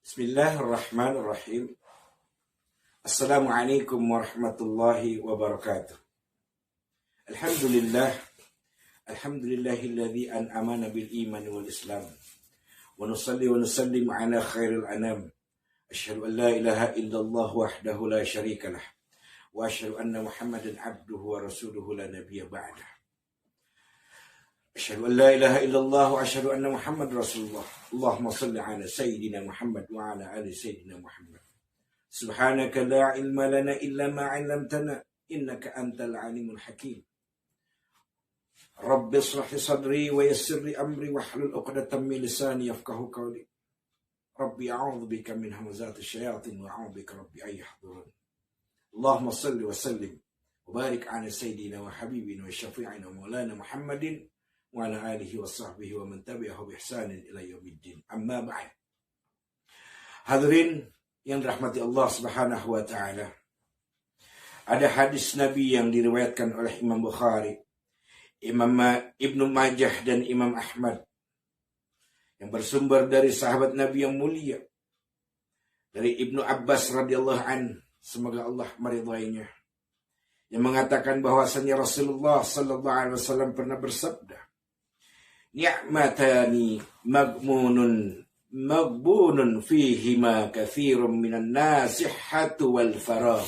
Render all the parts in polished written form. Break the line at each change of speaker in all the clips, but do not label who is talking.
Bismillahirrahmanirrahim. Assalamualaikum warahmatullahi wabarakatuh. Alhamdulillah. Alhamdulillahilladzi an'amana bil iman wal islam. Wa nusalli wa nusallim ala khairil anam. Asyhadu an la ilaha illallah wahdahu la syarika lah. Wa asyhadu anna Muhammadan abduhu wa rasuluhu la nabiyya ba'dah. Asyhadu an la ilaha illallah wa asyhadu anna Muhammad Rasulullah. Allahumma salli ala sayyidina Muhammad wa ala ali sayyidina Muhammad. Subhanaka la ilma lana illa ma 'allamtana innaka antal alimul hakim. Rabbi ishrah li sadri wa yassir li amri wahlul 'uqdatam min lisani yafqahu qawli. Rabbi a'udzu bika min hamazati syayatin wa a'udzu bika rabbi ay yahdurun. Allahumma salli wa sallim wa barik ala sayyidina wa habibina wa syafi'ina wa maulana Muhammadin wa ala alihi wa sahbihi wa man tabi'ahu bi ihsanin ila yaumiddin. Amma ba'd. Hadirin yang dirahmati Allah Subhanahu wa taala. Ada hadis Nabi yang diriwayatkan oleh Imam Bukhari, Imam Ibnu Majah dan Imam Ahmad yang bersumber dari sahabat Nabi yang mulia, dari Ibnu Abbas radhiyallahu an, semoga Allah meridainya, yang mengatakan bahwasanya Rasulullah sallallahu alaihi wasallam pernah bersabda, ni'matani magbunun fihima katsirun minan nasihatu wal faragh.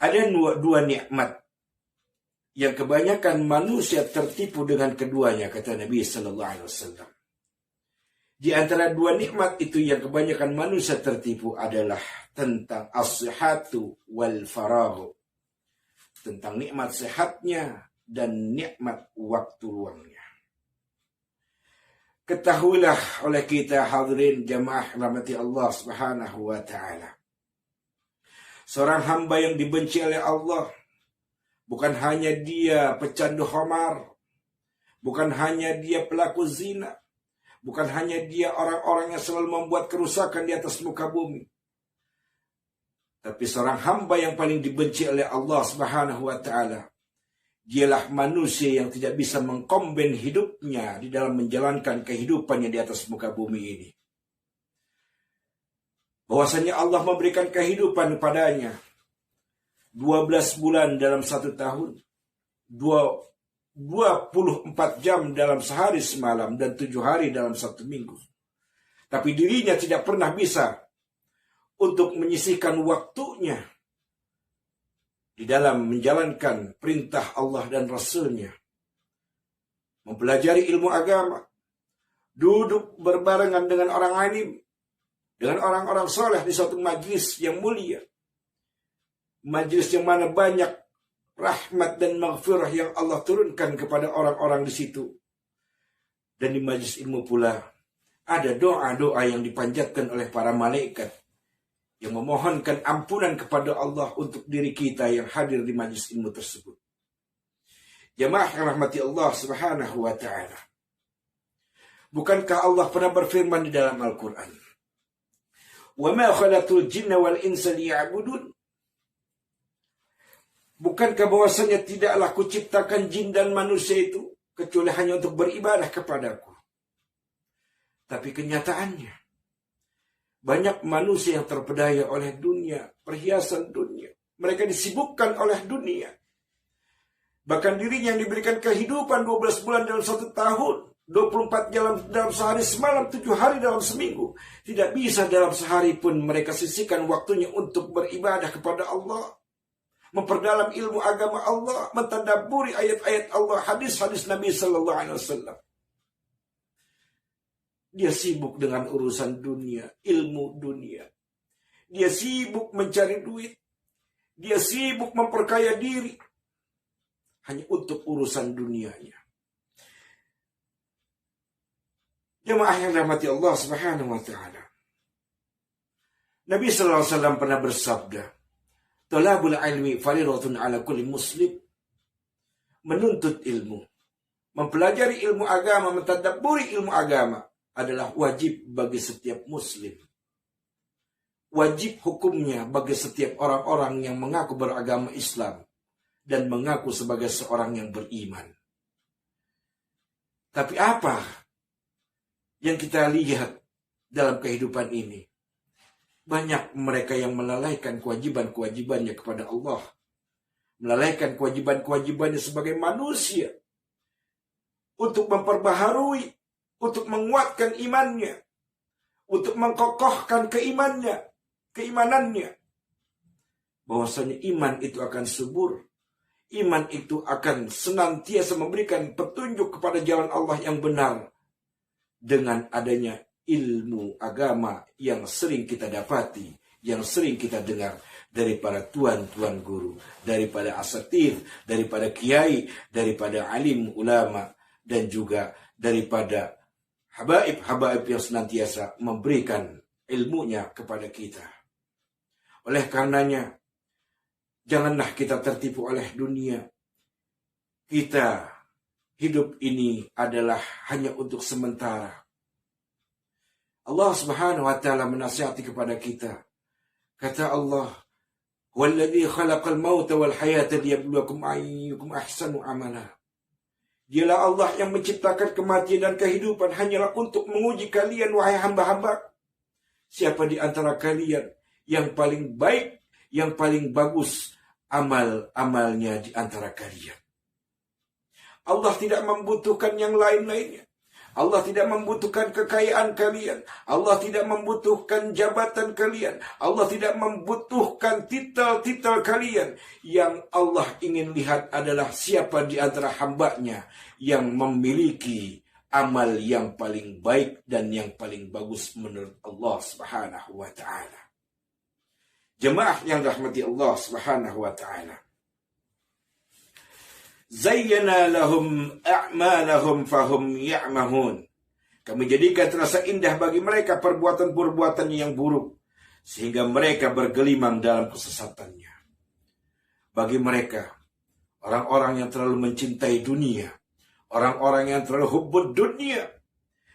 Ada dua nikmat yang kebanyakan manusia tertipu dengan keduanya, kata Nabi sallallahu alaihi wasallam. Di antara dua nikmat itu yang kebanyakan manusia tertipu adalah tentang as-sihhatu wal faragh, tentang nikmat sehatnya dan nikmat waktu luangnya. Ketahuilah oleh kita hadirin jamaah rahmati Allah Subhanahu wa taala, seorang hamba yang dibenci oleh Allah bukan hanya dia pecandu khamar, bukan hanya dia pelaku zina, bukan hanya dia orang-orang yang selalu membuat kerusakan di atas muka bumi, tapi seorang hamba yang paling dibenci oleh Allah Subhanahu wa taala dialah manusia yang tidak bisa mengkomben hidupnya di dalam menjalankan kehidupannya di atas muka bumi ini. Bahwasanya Allah memberikan kehidupan padanya 12 bulan dalam satu tahun, 24 jam dalam sehari semalam, dan 7 hari dalam satu minggu. Tapi dirinya tidak pernah bisa untuk menyisihkan waktunya di dalam menjalankan perintah Allah dan Rasul-Nya, mempelajari ilmu agama, duduk berbarengan dengan orang alim, dengan orang-orang soleh di suatu majlis yang mulia, majlis yang mana banyak rahmat dan maghfirah yang Allah turunkan kepada orang-orang di situ. Dan di majlis ilmu pula ada doa-doa yang dipanjatkan oleh para malaikat yang memohonkan ampunan kepada Allah untuk diri kita yang hadir di majlis ilmu tersebut. Jamaah yang rahmati Allah Subhanahu wa taala. Bukankah Allah pernah berfirman di dalam Al-Qur'an, "Wa ma khalaqtul jinna wal insa liya'budun." Bukankah bahwasanya tidaklah kuciptakan jin dan manusia itu kecuali hanya untuk beribadah kepadaku. Tapi kenyataannya banyak manusia yang terpedaya oleh dunia, perhiasan dunia. Mereka disibukkan oleh dunia. Bahkan dirinya yang diberikan kehidupan 12 bulan dalam satu tahun, 24 jam dalam sehari semalam, 7 hari dalam seminggu. Tidak bisa dalam sehari pun mereka sisihkan waktunya untuk beribadah kepada Allah, memperdalam ilmu agama Allah, mentadabburi ayat-ayat Allah, hadis-hadis Nabi sallallahu alaihi wasallam. Dia sibuk dengan urusan dunia, ilmu dunia. Dia sibuk mencari duit. Dia sibuk memperkaya diri hanya untuk urusan dunianya. Jemaah yang dirahmati Allah Subhanahu wa taala. Nabi sallallahu alaihi wasallam pernah bersabda, "Talabul ilmi fariidatun 'ala kulli muslim." Menuntut ilmu, mempelajari ilmu agama, mentadabburi ilmu agama adalah wajib bagi setiap muslim. Wajib hukumnya bagi setiap orang-orang yang mengaku beragama Islam dan mengaku sebagai seorang yang beriman. Tapi apa yang kita lihat dalam kehidupan ini. Banyak mereka yang melalaikan kewajiban-kewajibannya kepada Allah. Melalaikan kewajiban-kewajibannya sebagai manusia. Untuk memperbaharui, untuk menguatkan imannya. Untuk mengkokohkan keimanannya. Bahwasanya iman itu akan subur. Iman itu akan senantiasa memberikan petunjuk kepada jalan Allah yang benar. Dengan adanya ilmu agama yang sering kita dapati, yang sering kita dengar daripada tuan-tuan guru, daripada asatir, daripada kiai, daripada alim ulama, dan juga daripada habaib-habaib yang senantiasa memberikan ilmunya kepada kita. Oleh karenanya, janganlah kita tertipu oleh dunia. Kita hidup ini adalah hanya untuk sementara. Allah Subhanahu wa taala menasihati kepada kita. Kata Allah, "Walladzi khalaqal mauta wal hayata liyabluwakum ayyukum ahsanu amala." Dialah Allah yang menciptakan kematian dan kehidupan hanyalah untuk menguji kalian, wahai hamba-hamba. Siapa di antara kalian yang paling baik, yang paling bagus amal-amalnya di antara kalian. Allah tidak membutuhkan yang lain-lainnya. Allah tidak membutuhkan kekayaan kalian. Allah tidak membutuhkan jabatan kalian. Allah tidak membutuhkan titel-titel kalian. Yang Allah ingin lihat adalah siapa di antara hambanya yang memiliki amal yang paling baik dan yang paling bagus menurut Allah Subhanahu wa ta'ala. Jemaah yang rahmati Allah Subhanahu wa ta'ala. Zayyana lahum a'malahum fahum ya'mahun. Kami jadikan terasa indah bagi mereka perbuatan-perbuatannya yang buruk, sehingga mereka bergelimang dalam kesesatannya. Bagi mereka, orang-orang yang terlalu mencintai dunia, orang-orang yang terlalu hubbud dunia,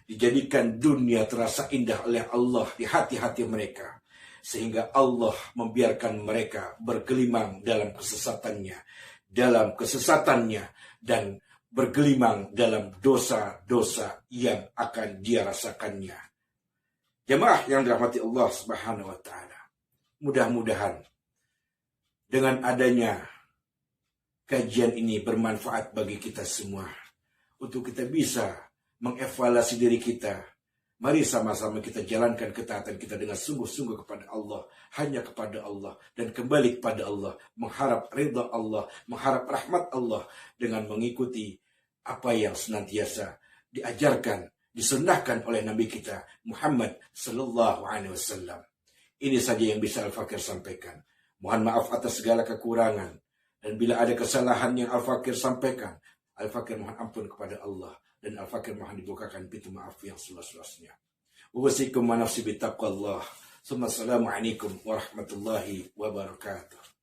dijadikan dunia terasa indah oleh Allah di hati-hati mereka, sehingga Allah membiarkan mereka bergelimang dalam kesesatannya, dan bergelimang dalam dosa-dosa yang akan dia rasakannya. Jemaah yang dirahmati Allah Subhanahu wa taala. Mudah-mudahan dengan adanya kajian ini bermanfaat bagi kita semua untuk kita bisa mengevaluasi diri kita. Mari sama-sama kita jalankan ketaatan kita dengan sungguh-sungguh kepada Allah, hanya kepada Allah, dan kembali kepada Allah, mengharap ridha Allah, mengharap rahmat Allah, dengan mengikuti apa yang senantiasa diajarkan, disunnahkan oleh Nabi kita Muhammad Sallallahu Alaihi Wasallam. Ini saja yang bisa Al-Fakir sampaikan. Mohon maaf atas segala kekurangan, dan bila ada kesalahan yang Al-Fakir sampaikan, Al-Fakir mohon ampun kepada Allah. Dan Al-Fakir mohon dibukakan pintu maaf yang seluas-luasnya. Wasikum wa nafsi bitaqwallah. Assalamualaikum warahmatullahi wabarakatuh.